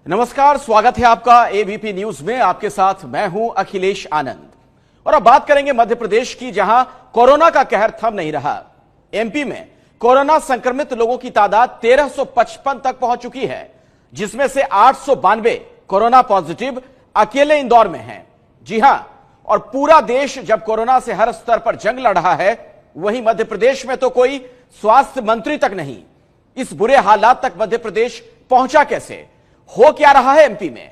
नमस्कार, स्वागत है आपका एबीपी न्यूज में। आपके साथ मैं हूं अखिलेश आनंद और अब बात करेंगे मध्य प्रदेश की, जहां कोरोना का कहर थम नहीं रहा। एमपी में कोरोना संक्रमित लोगों की तादाद 1355 तक पहुंच चुकी है, जिसमें से 892 कोरोना पॉजिटिव अकेले इंदौर में हैं। जी हां, और पूरा देश जब कोरोना से हर स्तर पर जंग लड़ रहा है, वहीं मध्य प्रदेश में तो कोई स्वास्थ्य मंत्री तक नहीं। इस बुरे हालात तक मध्य प्रदेश पहुंचा कैसे, हो क्या रहा है एमपी में?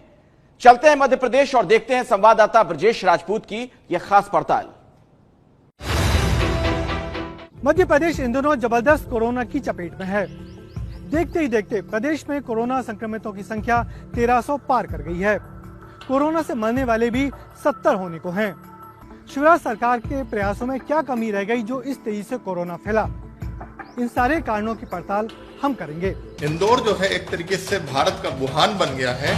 चलते हैं मध्य प्रदेश और देखते हैं संवाददाता ब्रजेश राजपूत की यह खास पड़ताल। मध्य प्रदेश इन दिनों जबरदस्त कोरोना की चपेट में है। देखते ही देखते प्रदेश में कोरोना संक्रमितों की संख्या 1300 पार कर गई है। कोरोना से मरने वाले भी 70 होने को हैं। शिवराज सरकार के प्रयासों में क्या कमी रह गई जो इस तेजी से कोरोना फैला? इन सारे कारणों की पड़ताल हम करेंगे। इंदौर जो है एक तरीके से भारत का वुहान बन गया है।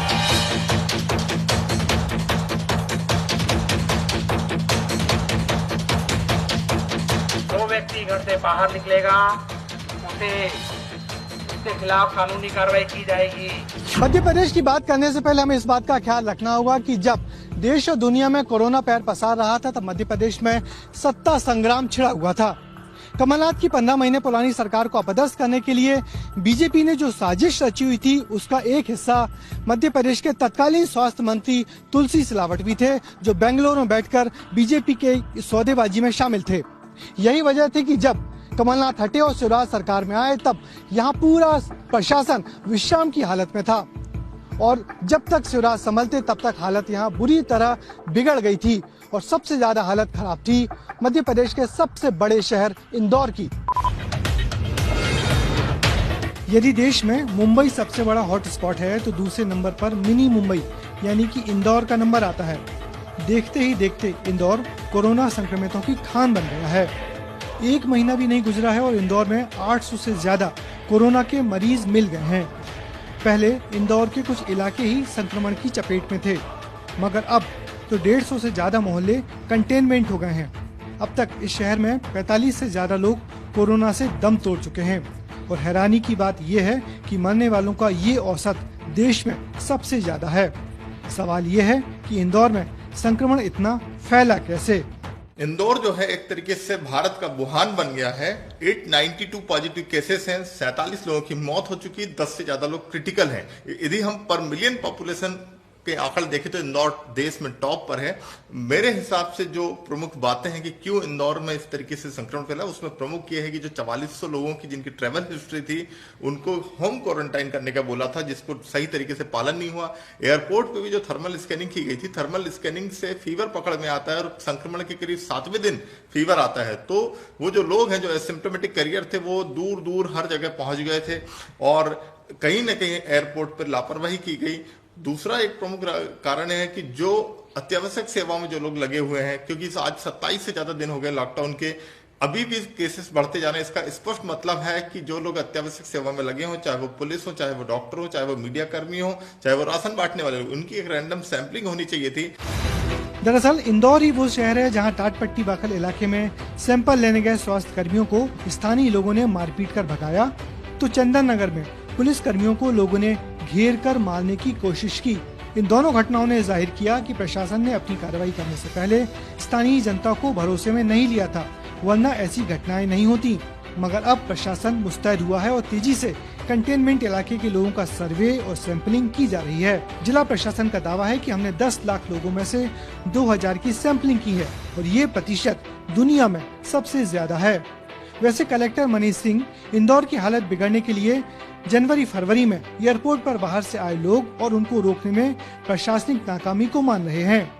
जो व्यक्ति घर से बाहर निकलेगा उसके खिलाफ कानूनी कार्रवाई की जाएगी। मध्य प्रदेश की बात करने से पहले हमें इस बात का ख्याल रखना होगा कि जब देश और दुनिया में कोरोना पैर पसार रहा था, तब मध्य प्रदेश में सत्ता संग्राम छिड़ा हुआ था। कमलनाथ की 15 महीने पुरानी सरकार को अपदस्थ करने के लिए बीजेपी ने जो साजिश रची हुई थी, उसका एक हिस्सा मध्य प्रदेश के तत्कालीन स्वास्थ्य मंत्री तुलसी सिलावट भी थे, जो बेंगलुरु में बैठकर बीजेपी के सौदेबाजी में शामिल थे। यही वजह थी कि जब कमलनाथ हटे और शिवराज सरकार में आए, तब यहाँ पूरा प्रशासन विश्राम की हालत में था और जब तक शिवराज संभलते तब तक हालत यहाँ बुरी तरह बिगड़ गई थी और सबसे ज्यादा हालत खराब थी मध्य प्रदेश के सबसे बड़े शहर इंदौर की। यदि देश में मुंबई सबसे बड़ा हॉटस्पॉट है, तो दूसरे नंबर पर मिनी मुंबई यानी कि इंदौर का नंबर आता है। देखते ही देखते इंदौर कोरोना संक्रमितों की खान बन गया है। एक महीना भी नहीं गुजरा है और इंदौर में 800 से ज्यादा कोरोना के मरीज मिल गए हैं। पहले इंदौर के कुछ इलाके ही संक्रमण की चपेट में थे, मगर अब तो 150 से ज्यादा मोहल्ले कंटेनमेंट हो गए हैं। अब तक इस शहर में 45 से ज्यादा लोग कोरोना से दम तोड़ चुके हैं और हैरानी की बात यह है कि मरने वालों का ये औसत देश में सबसे ज्यादा है। सवाल ये है कि इंदौर में संक्रमण इतना फैला कैसे? इंदौर जो है एक तरीके से भारत का वुहान बन गया है। 892 पॉजिटिव केसेस हैं, 47 लोगों की मौत हो चुकी, 10 से ज्यादा लोग क्रिटिकल हैं। यदि हम पर मिलियन पॉपुलेशन के आंकड़े देखें तो इंदौर देश में टॉप पर है। मेरे हिसाब से जो प्रमुख बातें हैं कि क्यों इंदौर में इस तरीके से संक्रमण फैला, उसमें प्रमुख ये है कि जो 4400 लोगों की जिनकी ट्रैवल हिस्ट्री थी, उनको होम क्वारंटाइन करने का बोला था, जिसको सही तरीके से पालन नहीं हुआ। एयरपोर्ट पे भी जो थर्मल स्कैनिंग की गई थी, थर्मल स्कैनिंग से फीवर पकड़ में आता है और संक्रमण के करीब 7वें दिन फीवर आता है। तो वो जो लोग हैं जो एसिम्प्टोमेटिक कैरियर थे, वो दूर दूर हर जगह पहुंच गए थे और कहीं ना कहीं एयरपोर्ट पर लापरवाही की गई। दूसरा एक प्रमुख कारण है कि जो अत्यावश्यक सेवाओं में जो लोग लगे हुए हैं, क्योंकि आज 27 से ज्यादा दिन हो गए लॉकडाउन के, अभी भी केसेस बढ़ते जा रहे हैं। इसका स्पष्ट मतलब है कि जो लोग अत्यावश्यक सेवा में लगे हों, चाहे वो पुलिस हो, चाहे वो डॉक्टर हो, चाहे वो मीडिया कर्मी हो, चाहे वो राशन बांटने वाले हो, उनकी एक रैंडम सैंपलिंग होनी चाहिए थी। दरअसल इंदौर ही वो शहर है जहां टाटपट्टी बाखल इलाके में सैंपल लेने गए स्वास्थ्य कर्मियों को स्थानीय लोगों ने मारपीट कर भगाया, तो चंदन नगर में पुलिस कर्मियों को लोगों ने घेर कर मारने की कोशिश की। इन दोनों घटनाओं ने जाहिर किया कि प्रशासन ने अपनी कार्रवाई करने से पहले स्थानीय जनता को भरोसे में नहीं लिया था, वरना ऐसी घटनाएं नहीं होती। मगर अब प्रशासन मुस्तैद हुआ है और तेजी से कंटेनमेंट इलाके के लोगों का सर्वे और सैंपलिंग की जा रही है। जिला प्रशासन का दावा है कि हमने 10 लाख लोगों में से 2000 की सैंपलिंग की है और ये प्रतिशत दुनिया में सबसे ज्यादा है। वैसे कलेक्टर मनीष सिंह इंदौर की हालत बिगड़ने के लिए जनवरी-फरवरी में एयरपोर्ट पर बाहर से आए लोग और उनको रोकने में प्रशासनिक नाकामी को मान रहे हैं।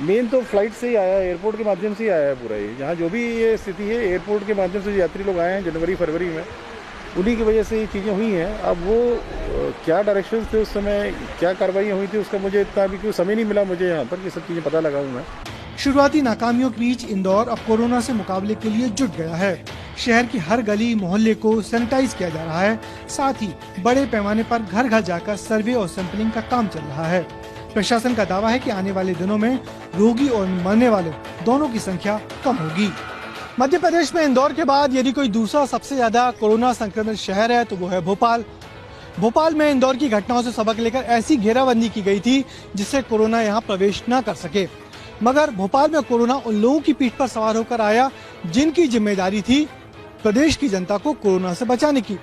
मेन तो फ्लाइट से ही आया, एयरपोर्ट के माध्यम से ही आया है पूरा। ये यहाँ जो भी ये स्थिति है, एयरपोर्ट के माध्यम से जो यात्री लोग आए हैं जनवरी-फरवरी में, उन्हीं की वजह से ये चीज़ें हुई हैं। अब वो क्या डायरेक्शंस थे उस समय, क्या कार्रवाई हुई थी, उसका मुझे इतना अभी क्यों समय नहीं मिला मुझे यहाँ पर, ये सब चीज़ें पता लगाऊँ मैं। शुरुआती नाकामियों के बीच इंदौर अब कोरोना से मुकाबले के लिए जुट गया है। शहर की हर गली मोहल्ले को सैनिटाइज किया जा रहा है, साथ ही बड़े पैमाने पर घर घर जाकर सर्वे और सैंपलिंग का काम चल रहा है। प्रशासन का दावा है कि आने वाले दिनों में रोगी और मरने वाले दोनों की संख्या कम होगी। मध्य प्रदेश में इंदौर के बाद यदि कोई दूसरा सबसे ज्यादा कोरोना संक्रमित शहर है तो वो है भोपाल। भोपाल में इंदौर की घटनाओं से सबक लेकर ऐसी घेराबंदी की गई थी जिससे कोरोना यहां प्रवेश न कर सके। मगर भोपाल में कोरोना उन लोगों की पीठ पर सवार होकर आया जिनकी जिम्मेदारी थी प्रदेश की जनता को कोरोना से बचाने की।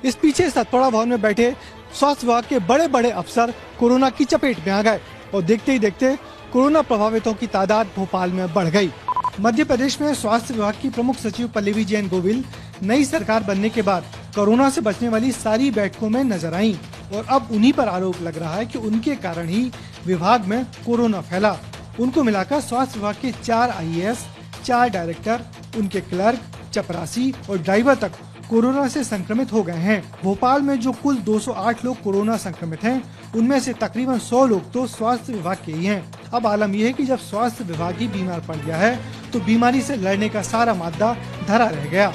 इस पीछे सतपुड़ा भवन में बैठे स्वास्थ्य विभाग के बड़े बड़े अफसर कोरोना की चपेट में आ गए और देखते ही देखते कोरोना प्रभावितों की तादाद भोपाल में बढ़ गई। मध्य प्रदेश में स्वास्थ्य विभाग की प्रमुख सचिव पल्लवी जैन गोविल नई सरकार बनने के बाद कोरोना से बचने वाली सारी बैठकों में नजर आईं और अब उन्हीं पर आरोप लग रहा है कि उनके कारण ही विभाग में कोरोना फैला। उनको मिलाकर स्वास्थ्य विभाग के 4 IAS, 4 डायरेक्टर, उनके क्लर्क, चपरासी और ड्राइवर तक कोरोना से संक्रमित हो गए हैं। भोपाल में जो कुल 208 लोग कोरोना संक्रमित हैं, उनमें से तकरीबन 100 लोग तो स्वास्थ्य विभाग के ही हैं। अब आलम यह है कि जब स्वास्थ्य विभाग ही बीमार पड़ गया है तो बीमारी से लड़ने का सारा मादा धरा रह गया।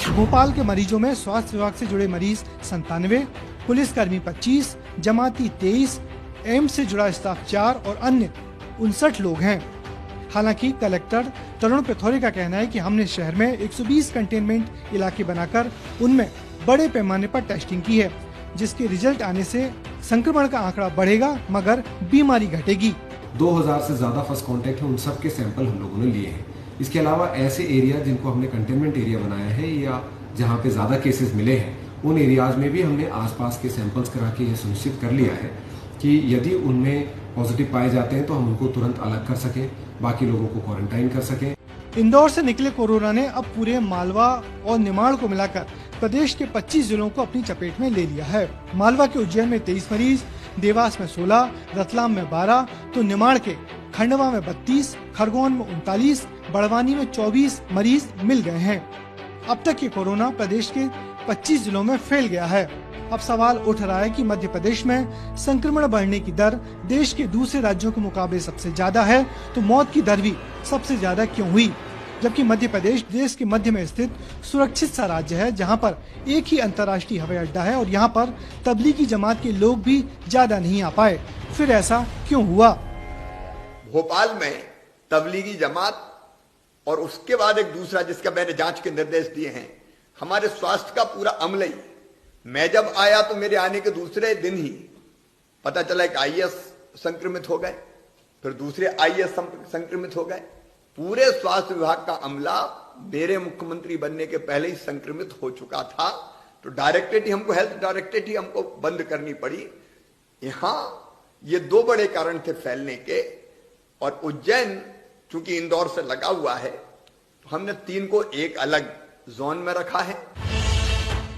भोपाल के मरीजों में स्वास्थ्य विभाग से जुड़े मरीज 97, पुलिसकर्मी 25, जमाती 23, एम्स से जुड़ा स्टाफ 4 और अन्य 59 लोग हैं। हालांकि कलेक्टर तरुण पिथौरे का कहना है कि हमने शहर में 120 कंटेनमेंट इलाके बनाकर उनमें बड़े पैमाने पर टेस्टिंग की है, जिसके रिजल्ट आने से संक्रमण का आंकड़ा बढ़ेगा मगर बीमारी घटेगी। 2000 से ज्यादा फर्स्ट कांटेक्ट है, उन सब के सैंपल हम लोगों ने लिए हैं। इसके अलावा ऐसे एरिया जिनको हमने कंटेनमेंट एरिया बनाया है या जहाँ पे ज्यादा केसेस मिले हैं, उन एरियाज में भी हमने आसपास के सैंपल्स करा के ये सुनिश्चित कर लिया है कि यदि उनमें पॉजिटिव पाए जाते हैं तो हम उनको तुरंत अलग कर सकें, बाकी लोगों को क्वारंटाइन कर सकें। इंदौर से निकले कोरोना ने अब पूरे मालवा और निमाड़ को मिलाकर प्रदेश के 25 जिलों को अपनी चपेट में ले लिया है। मालवा के उज्जैन में 23 मरीज, देवास में 16, रतलाम में 12, तो निमाड़ के खंडवा में 32, खरगोन में 39, बड़वानी में 24 मरीज मिल गए हैं। अब तक ये कोरोना प्रदेश के 25 जिलों में फैल गया है। अब सवाल उठ रहा है कि मध्य प्रदेश में संक्रमण बढ़ने की दर देश के दूसरे राज्यों के मुकाबले सबसे ज्यादा है, तो मौत की दर भी सबसे ज्यादा क्यों हुई? जबकि मध्य प्रदेश देश के मध्य में स्थित सुरक्षित सा राज्य है, जहां पर एक ही अंतर्राष्ट्रीय हवाई अड्डा है और यहां पर तबलीगी जमात के लोग भी ज्यादा नहीं आ पाए। फिर ऐसा क्यों हुआ? भोपाल में तबलीगी जमात और उसके बाद एक दूसरा जिसका मैंने जांच के निर्देश दिए हैं, हमारे स्वास्थ्य का पूरा अमला ही। मैं जब आया तो मेरे आने के दूसरे दिन ही पता चला एक IAS संक्रमित हो गए, फिर दूसरे IAS संक्रमित हो गए। पूरे स्वास्थ्य विभाग का अमला मेरे मुख्यमंत्री बनने के पहले ही संक्रमित हो चुका था, तो डायरेक्टरेट ही हमको, हेल्थ डायरेक्टरेट ही हमको बंद करनी पड़ी। यहां ये 2 बड़े कारण थे फैलने के, और उज्जैन चूंकि इंदौर से लगा हुआ है तो हमने 3 को एक अलग जोन में रखा है।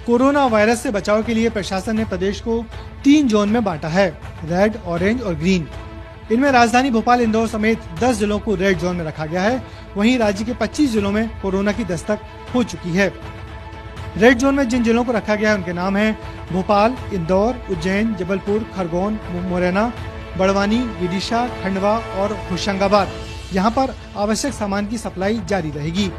कोरोना वायरस से बचाव के लिए प्रशासन ने प्रदेश को 3 जोन में बांटा है, रेड, ऑरेंज और ग्रीन। इनमें राजधानी भोपाल, इंदौर समेत 10 जिलों को रेड जोन में रखा गया है। वहीं राज्य के 25 जिलों में कोरोना की दस्तक हो चुकी है। रेड जोन में जिन जिलों को रखा गया है उनके नाम हैं भोपाल, इंदौर, उज्जैन, जबलपुर, खरगोन, मुरैना, बड़वानी, विदिशा, खंडवा और होशंगाबाद। यहाँ पर आवश्यक सामान की सप्लाई जारी रहेगी।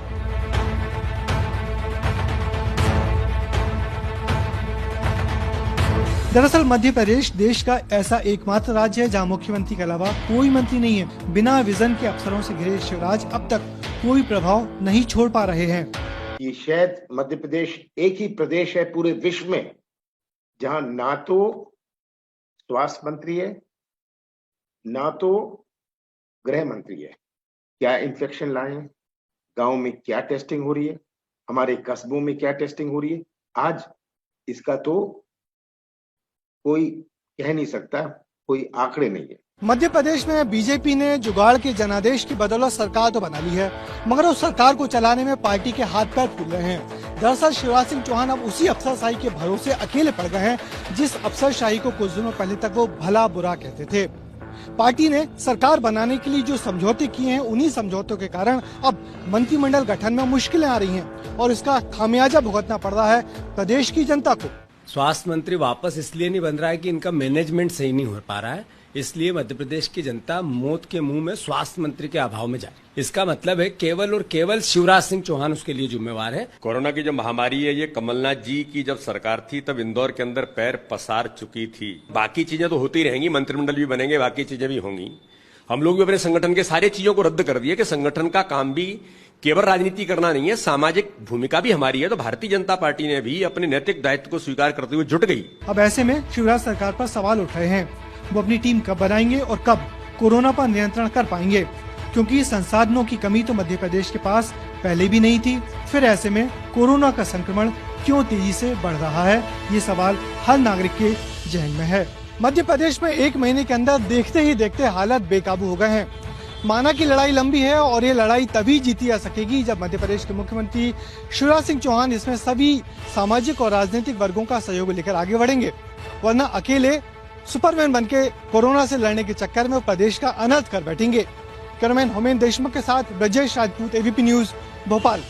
दरअसल मध्य प्रदेश देश का ऐसा एकमात्र राज्य है जहां मुख्यमंत्री के अलावा कोई मंत्री नहीं है। बिना विजन के अफसरों से घिरे शिवराज अब तक कोई प्रभाव नहीं छोड़ पा रहे हैं। ये शायद मध्य प्रदेश एक ही प्रदेश है पूरे विश्व में जहां ना तो स्वास्थ्य मंत्री है, ना तो गृह मंत्री है। क्या इन्फेक्शन लाए हैं, गांव में क्या टेस्टिंग हो रही है, हमारे कस्बों में क्या टेस्टिंग हो रही है, आज इसका तो कोई कह नहीं सकता, कोई आंकड़े नहीं है। मध्य प्रदेश में बीजेपी ने जुगाड़ के जनादेश की बदौलत सरकार तो बना ली है, मगर उस सरकार को चलाने में पार्टी के हाथ पैर फूल रहे हैं। दरअसल शिवराज सिंह चौहान अब उसी अफसरशाही के भरोसे अकेले पड़ गए हैं, जिस अफसरशाही को कुछ दिनों पहले तक वो भला बुरा कहते थे। पार्टी ने सरकार बनाने के लिए जो समझौते किए हैं, उन्हीं समझौतों के कारण अब मंत्रिमंडल गठन में मुश्किलें आ रही हैं और इसका खामियाजा भुगतना पड़ रहा है प्रदेश की जनता को। स्वास्थ्य मंत्री वापस इसलिए नहीं बन रहा है कि इनका मैनेजमेंट सही नहीं हो पा रहा है, इसलिए मध्य प्रदेश की जनता मौत के मुंह में स्वास्थ्य मंत्री के अभाव में जाए। इसका मतलब है केवल और केवल शिवराज सिंह चौहान उसके लिए जिम्मेवार है। कोरोना की जो महामारी है, ये कमलनाथ जी की जब सरकार थी तब इंदौर के अंदर पैर पसार चुकी थी। बाकी चीजें तो होती रहेंगी, मंत्रिमंडल भी बनेंगे, बाकी चीजें भी होंगी। हम लोग भी अपने संगठन के सारे चीजों को रद्द कर दिए कि संगठन का काम भी केवल राजनीति करना नहीं है, सामाजिक भूमिका भी हमारी है। तो भारतीय जनता पार्टी ने भी अपने नैतिक दायित्व को स्वीकार करते हुए जुट गई। अब ऐसे में शिवराज सरकार पर सवाल उठ रहे हैं, वो अपनी टीम कब बनाएंगे और कब कोरोना पर नियंत्रण कर पाएंगे, क्योंकि संसाधनों की कमी तो मध्य प्रदेश के पास पहले भी नहीं थी। फिर ऐसे में कोरोना का संक्रमण क्यों तेजी से बढ़ रहा है, ये सवाल हर नागरिक के जहन में है। मध्य प्रदेश में 1 महीने के अंदर देखते ही देखते हालात बेकाबू हो गए हैं। माना कि लड़ाई लंबी है और ये लड़ाई तभी जीती जा सकेगी जब मध्य प्रदेश के मुख्यमंत्री शिवराज सिंह चौहान इसमें सभी सामाजिक और राजनीतिक वर्गों का सहयोग लेकर आगे बढ़ेंगे, वरना अकेले सुपरमैन बनके कोरोना से लड़ने के चक्कर में वो प्रदेश का अनर्थ कर बैठेंगे। कैमरामैन होमेन देशमुख के साथ ब्रजेश राजपूत, एबीपी न्यूज, भोपाल।